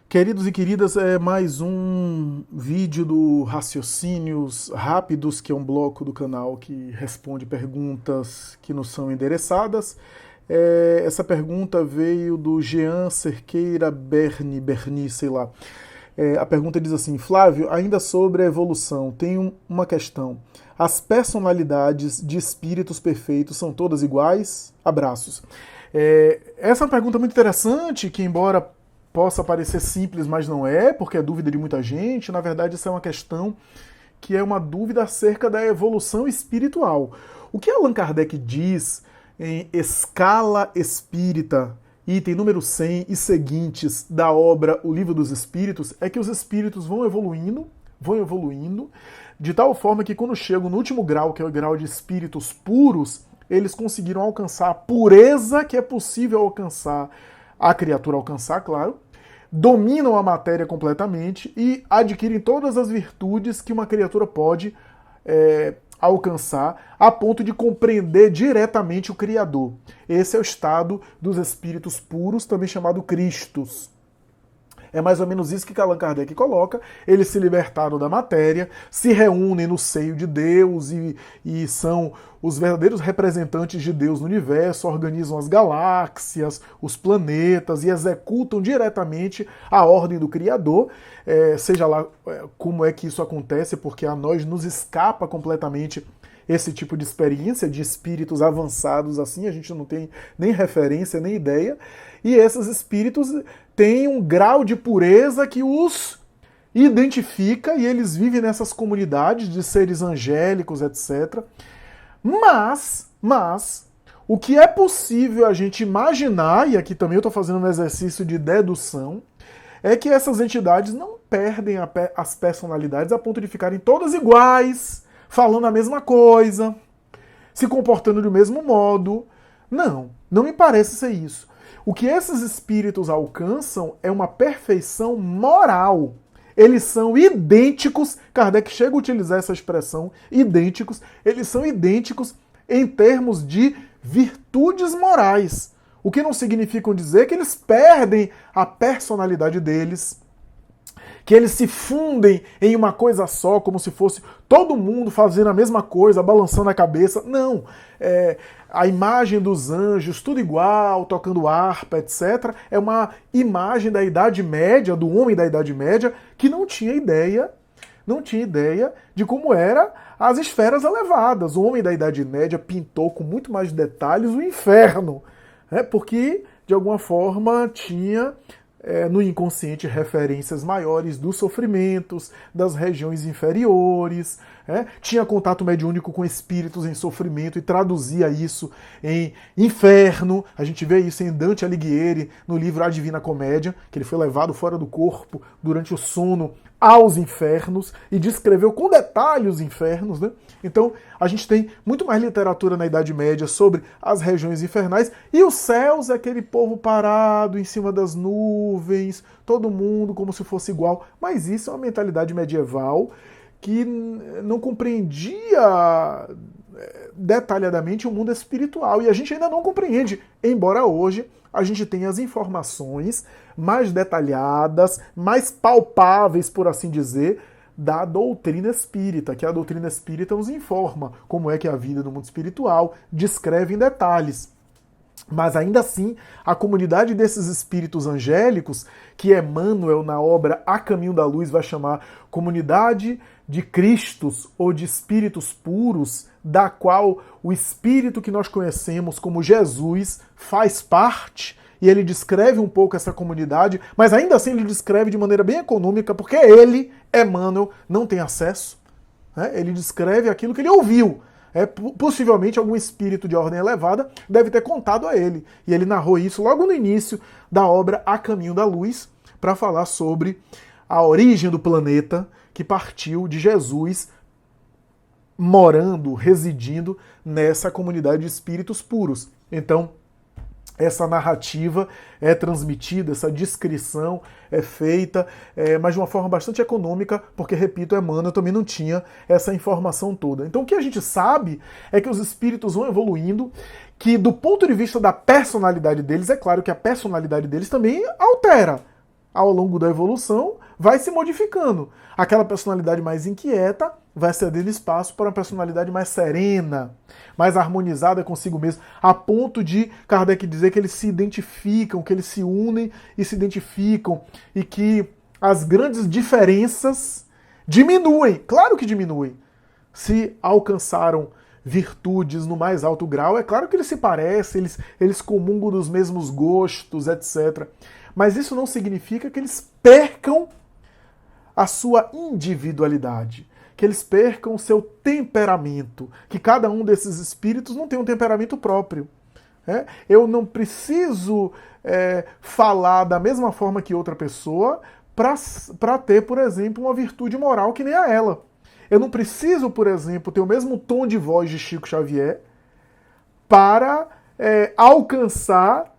Queridos e queridas, é mais um vídeo do Raciocínios Rápidos, que é um bloco do canal que responde perguntas que nos são endereçadas. Essa pergunta veio do Jean Cerqueira Berni, sei lá. A pergunta diz assim: Flávio, ainda sobre a evolução, tenho uma questão. As personalidades de espíritos perfeitos são todas iguais? Abraços. Essa é uma pergunta muito interessante, que embora possa parecer simples, mas não é, porque é dúvida de muita gente. Na verdade, isso é uma questão que é uma dúvida acerca da evolução espiritual. O que Allan Kardec diz em Escala Espírita, item número 100 e seguintes da obra O Livro dos Espíritos, é que os espíritos vão evoluindo, de tal forma que quando chegam no último grau, que é o grau de espíritos puros, eles conseguiram alcançar a pureza que é possível alcançar, a criatura alcançar, claro, dominam a matéria completamente e adquirem todas as virtudes que uma criatura pode alcançar, a ponto de compreender diretamente o Criador. Esse é o estado dos espíritos puros, também chamado Cristos. É mais ou menos isso que Allan Kardec coloca. Eles se libertaram da matéria, se reúnem no seio de Deus e são os verdadeiros representantes de Deus no universo, organizam as galáxias, os planetas e executam diretamente a ordem do Criador. Seja lá como é que isso acontece, porque a nós nos escapa completamente esse tipo de experiência de espíritos avançados assim, a gente não tem nem referência, nem ideia. E esses espíritos têm um grau de pureza que os identifica e eles vivem nessas comunidades de seres angélicos, etc. Mas, o que é possível a gente imaginar, e aqui também eu estou fazendo um exercício de dedução, é que essas entidades não perdem as personalidades a ponto de ficarem todas iguais, falando a mesma coisa, se comportando do mesmo modo. Não me parece ser isso. O que esses espíritos alcançam é uma perfeição moral. Eles são idênticos, Kardec chega a utilizar essa expressão, idênticos, eles são idênticos em termos de virtudes morais. O que não significa dizer que eles perdem a personalidade deles, que eles se fundem em uma coisa só, como se fosse todo mundo fazendo a mesma coisa, balançando a cabeça. Não. A imagem dos anjos, tudo igual, tocando harpa, etc., é uma imagem da Idade Média, do homem da Idade Média, que não tinha ideia de como eram as esferas elevadas. O homem da Idade Média pintou com muito mais detalhes o inferno, porque, de alguma forma, tinha no inconsciente referências maiores dos sofrimentos, das regiões inferiores, tinha contato mediúnico com espíritos em sofrimento e traduzia isso em inferno. A gente vê isso em Dante Alighieri, no livro A Divina Comédia, que ele foi levado fora do corpo durante o sono aos infernos e descreveu com detalhe os infernos, né? Então, a gente tem muito mais literatura na Idade Média sobre as regiões infernais, e os céus é aquele povo parado em cima das nuvens, todo mundo como se fosse igual. Mas isso é uma mentalidade medieval que não compreendia detalhadamente o mundo espiritual, e a gente ainda não compreende, embora hoje a gente tenha as informações mais detalhadas, mais palpáveis, por assim dizer, da doutrina espírita, que a doutrina espírita nos informa como é que é a vida no mundo espiritual, descreve em detalhes. Mas ainda assim, a comunidade desses espíritos angélicos, que Emmanuel, na obra A Caminho da Luz, vai chamar comunidade de Cristos ou de espíritos puros, da qual o espírito que nós conhecemos como Jesus faz parte, e ele descreve um pouco essa comunidade, mas ainda assim ele descreve de maneira bem econômica, porque ele, Emmanuel, não tem acesso. Ele descreve aquilo que ele ouviu. Possivelmente algum espírito de ordem elevada deve ter contado a ele. E ele narrou isso logo no início da obra A Caminho da Luz, para falar sobre a origem do planeta que partiu de Jesus morando, residindo nessa comunidade de espíritos puros. Então, essa narrativa é transmitida, essa descrição é feita, mas de uma forma bastante econômica, porque, repito, Emmanuel também não tinha essa informação toda. Então o que a gente sabe é que os espíritos vão evoluindo, que do ponto de vista da personalidade deles, é claro que a personalidade deles também altera. ao longo da evolução, vai se modificando. Aquela personalidade mais inquieta vai cedendo espaço para uma personalidade mais serena, mais harmonizada consigo mesmo, a ponto de Kardec dizer que eles se identificam, que eles se unem e se identificam, e que as grandes diferenças diminuem. Claro que diminuem. Se alcançaram virtudes no mais alto grau, é claro que eles se parecem, eles comungam dos mesmos gostos, etc. Mas isso não significa que eles percam a sua individualidade, que eles percam o seu temperamento, que cada um desses espíritos não tem um temperamento próprio. Eu não preciso falar da mesma forma que outra pessoa para ter, por exemplo, uma virtude moral que nem a ela. Eu não preciso, por exemplo, ter o mesmo tom de voz de Chico Xavier para alcançar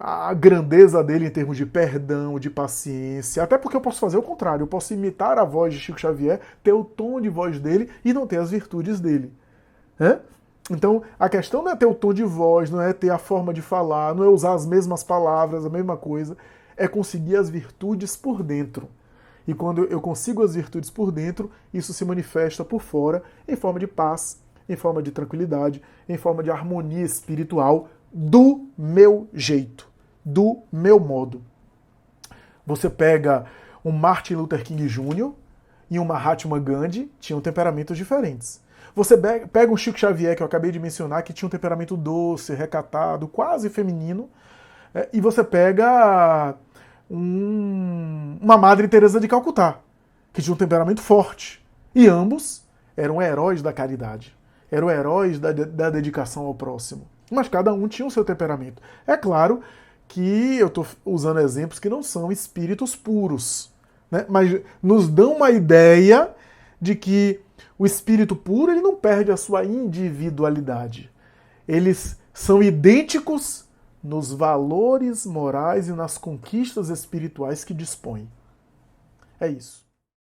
a grandeza dele em termos de perdão, de paciência. Até porque eu posso fazer o contrário. Eu posso imitar a voz de Chico Xavier, ter o tom de voz dele e não ter as virtudes dele. Então, a questão não é ter o tom de voz, não é ter a forma de falar, não é usar as mesmas palavras, a mesma coisa. É conseguir as virtudes por dentro. E quando eu consigo as virtudes por dentro, isso se manifesta por fora em forma de paz, em forma de tranquilidade, em forma de harmonia espiritual, do meu jeito, do meu modo. Você pega um Martin Luther King Jr. e um Mahatma Gandhi, tinham temperamentos diferentes. Você pega um Chico Xavier, que eu acabei de mencionar, que tinha um temperamento doce, recatado, quase feminino, e você pega uma Madre Teresa de Calcutá, que tinha um temperamento forte. E ambos eram heróis da caridade, eram heróis da dedicação ao próximo. Mas cada um tinha o seu temperamento. É claro que eu estou usando exemplos que não são espíritos puros, né? Mas nos dão uma ideia de que o espírito puro ele não perde a sua individualidade. Eles são idênticos nos valores morais e nas conquistas espirituais que dispõem. É isso.